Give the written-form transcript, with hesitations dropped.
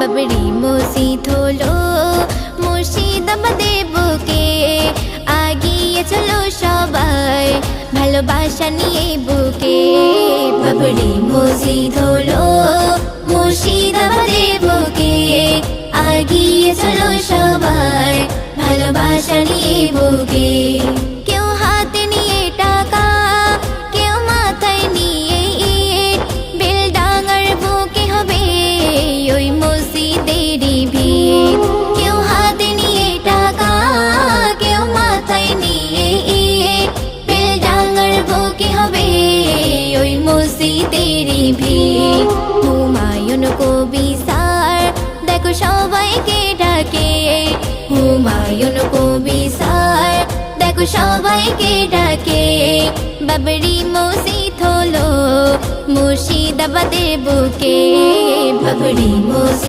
বাবরি মসজিদ হলো মুর্শিদাবাদের বুকে, আগিয়ে চলো সবাই ভালোবাসা নিয়ে বুকে। বাবরি মসজিদ হলো মুর্শিদাবাদের বুকে, আগিয়ে চলো সবাই ভালোবাসা নিয়ে বুকে। কেউ হাতে নিয়ে টাকা, কেউ মাথায় নিয়ে ইট, বেলডাঙার বুকে হবে ওই মসজিদেরই ভিড়। কেউ হাতে নিয়ে টাকা, কেউ মাথায় নিয়ে ইট, বেলডাঙার বুকে হবে ওই মসজিদেরই ভিড়। হুমায়ুন কবি স্যার দেখো সবাইকে ডাকে, হুমায়ুন কবি স্যার দেখো সবাইকে ডাকে। বাবরি মসজিদ হলো মুর্শিদাবাদের বুকে, বাবরি মসজিদ।